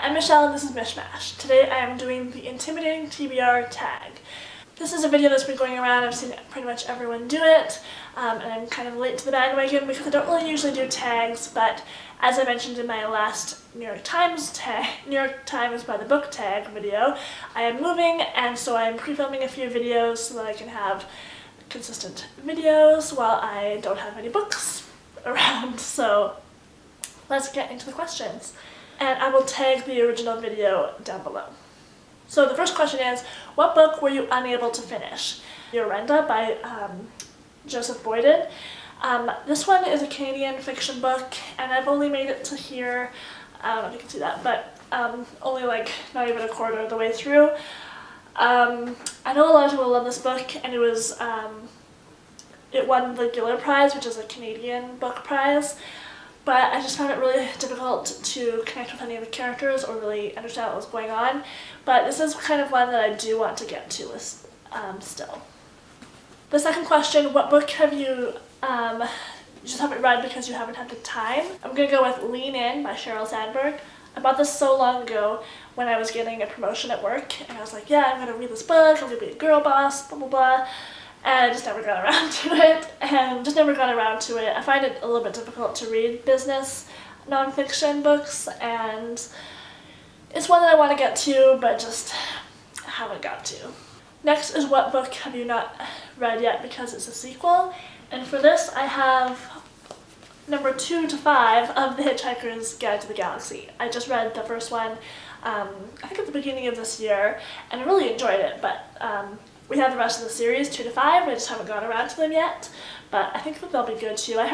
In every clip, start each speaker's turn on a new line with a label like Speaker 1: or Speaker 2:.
Speaker 1: I'm Michelle and this is Michmash. Today I am doing the Intimidating TBR Tag. This is a video that's been going around. I've seen pretty much everyone do it, and I'm kind of late to the bandwagon because I don't really usually do tags, but as I mentioned in my last New York Times by the book tag video, I am moving, and so I'm pre-filming a few videos so that I can have consistent videos while I don't have any books around. So let's get into the questions. And I will tag the original video down below. So the first question is, what book were you unable to finish? Youre by Joseph Boyden. This one is a Canadian fiction book, and I've only made it to here, I don't know if you can see that, but only like not even a quarter of the way through. I know a lot of people love this book, and it won the Youre Prize, which is a Canadian book prize. But I just found it really difficult to connect with any of the characters or really understand what was going on. But this is kind of one that I do want to get to still. The second question, what book have you just haven't read because you haven't had the time? I'm going to go with Lean In by Sheryl Sandberg. I bought this so long ago when I was getting a promotion at work, and I was like, yeah, I'm going to read this book, I'm going to be a girl boss, blah, blah, blah. And I just never got around to it, I find it a little bit difficult to read business nonfiction books, and it's one that I want to get to, but just haven't got to. Next is, what book have you not read yet because it's a sequel? And for this, I have number 2 to 5 of The Hitchhiker's Guide to the Galaxy. I just read the first one, I think at the beginning of this year, and I really enjoyed it, but we have the rest of the series, 2 to 5, and I just haven't gotten around to them yet, but I think that they'll be good too. I've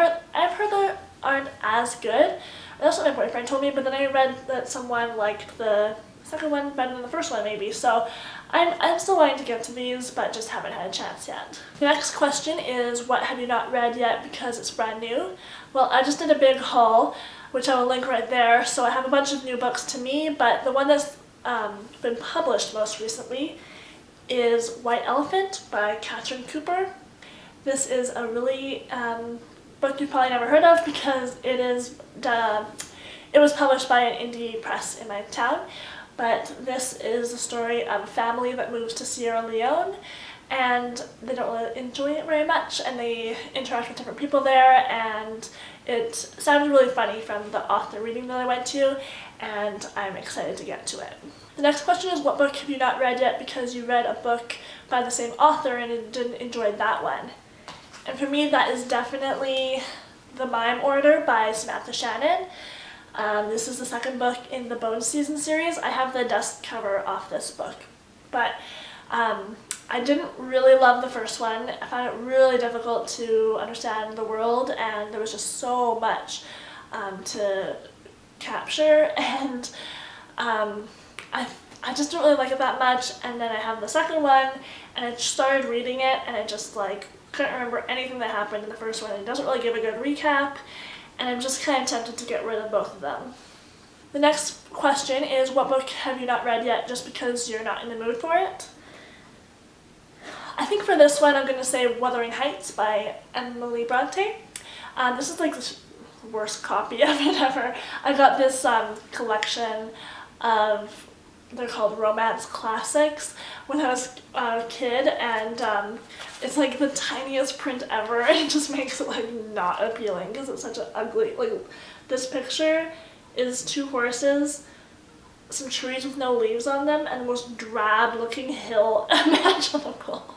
Speaker 1: heard they aren't as good. That's what my boyfriend told me, but then I read that someone liked the second one better than the first one maybe, so I'm still wanting to get to these, but just haven't had a chance yet. The next question is, what have you not read yet because it's brand new? Well, I just did a big haul, which I will link right there, so I have a bunch of new books to me, but the one that's been published most recently is White Elephant by Catherine Cooper. This is a really book you've probably never heard of because it was published by an indie press in my town, but this is the story of a family that moves to Sierra Leone, and they don't really enjoy it very much, and they interact with different people there, and it sounded really funny from the author reading that I went to, and I'm excited to get to it. The next question is, what book have you not read yet because you read a book by the same author and didn't enjoy that one? And for me, that is definitely The Mime Order by Samantha Shannon. This is the second book in the Bone Season series. I have the dust cover off this book, but I didn't really love the first one. I found it really difficult to understand the world, and there was just so much to capture, and I just don't really like it that much. And then I have the second one, and I started reading it, and I just couldn't remember anything that happened in the first one. It doesn't really give a good recap, and I'm just kind of tempted to get rid of both of them. The next question is, what book have you not read yet just because you're not in the mood for it? I think for this one I'm going to say Wuthering Heights by Emily Bronte. This is like the worst copy of it ever. I got this collection of, they're called romance classics, when I was a kid, and it's like the tiniest print ever, and it just makes it not appealing because it's such an ugly, this picture is 2 horses, some trees with no leaves on them, and the most drab looking hill imaginable.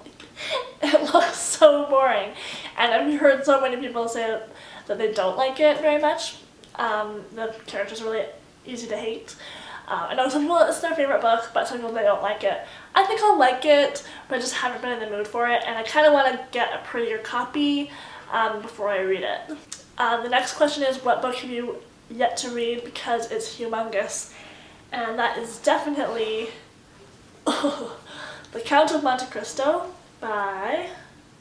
Speaker 1: It looks so boring, and I've heard so many people say that they don't like it very much. The characters are really easy to hate. I know some people it's their favorite book, but some people they don't like it. I think I'll like it, but I just haven't been in the mood for it, and I kind of want to get a prettier copy before I read it. The next question is, what book have you yet to read because it's humongous? And that is definitely The Count of Monte Cristo by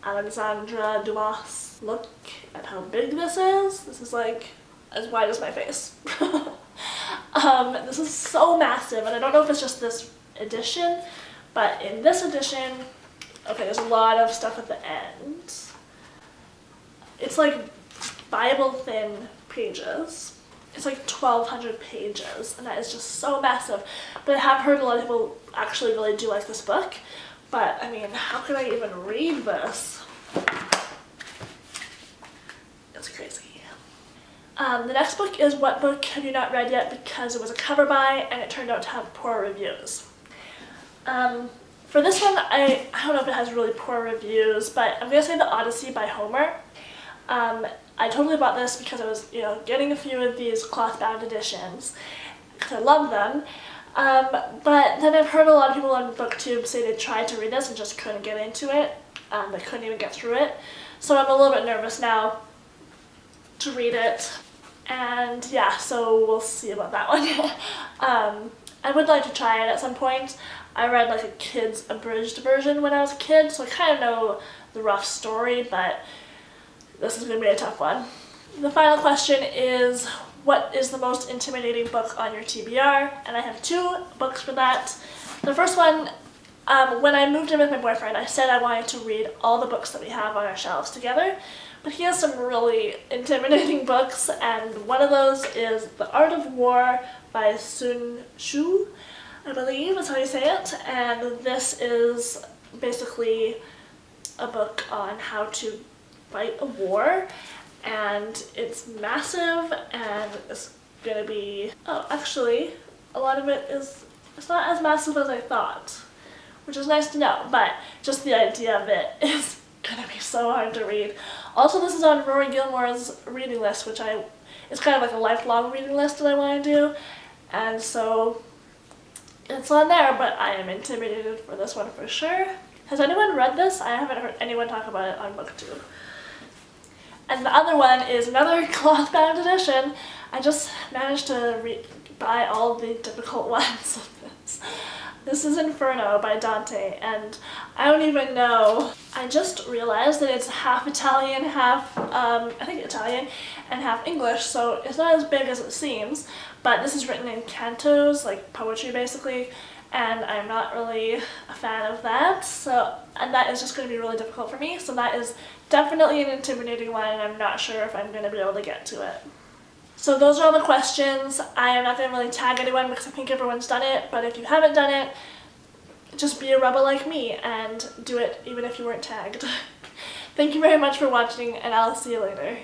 Speaker 1: Alexandra Dumas. Look at how big this is. This is like as wide as my face. This is so massive, and I don't know if it's just this edition, but in this edition, okay, there's a lot of stuff at the end. It's like Bible thin pages. it's like 1,200 pages, and that is just so massive. But I have heard a lot of people actually really do like this book. But I mean, how could I even read this? It's crazy. The next book is What Book Have You Not Read Yet Because It Was a Cover Buy and it turned out to have poor reviews. For this one, I don't know if it has really poor reviews, but I'm going to say The Odyssey by Homer. I totally bought this because I was, getting a few of these cloth-bound editions because I love them. But then I've heard a lot of people on BookTube say they tried to read this and just couldn't get into it. They couldn't even get through it. So I'm a little bit nervous now to read it. And yeah, so we'll see about that one. I would like to try it at some point. I read like a kid's abridged version when I was a kid, so I kind of know the rough story, but this is going to be a tough one. The final question is, what is the most intimidating book on your TBR? And I have 2 books for that. The first one, when I moved in with my boyfriend, I said I wanted to read all the books that we have on our shelves together, but he has some really intimidating books, and one of those is The Art of War by Sun Tzu, I believe is how you say it, and this is basically a book on how to fight a war, and it's massive, and it's gonna be, actually, a lot of it's not as massive as I thought, which is nice to know, but just the idea of it is gonna be so hard to read. Also, this is on Rory Gilmore's reading list, which it's kind of like a lifelong reading list that I want to do, and so it's on there, but I am intimidated for this one for sure. Has anyone read this? I haven't heard anyone talk about it on BookTube. And the other one is another cloth-bound edition. I just managed to buy all the difficult ones of this. This is Inferno by Dante, and I don't even know. I just realized that it's half Italian, half, I think Italian, and half English, so it's not as big as it seems, but this is written in cantos, like poetry basically, and I'm not really a fan of that, and that is just going to be really difficult for me, so that is definitely an intimidating one, and I'm not sure if I'm going to be able to get to it. So those are all the questions. I am not going to really tag anyone because I think everyone's done it, but if you haven't done it, just be a rebel like me and do it even if you weren't tagged. Thank you very much for watching, and I'll see you later.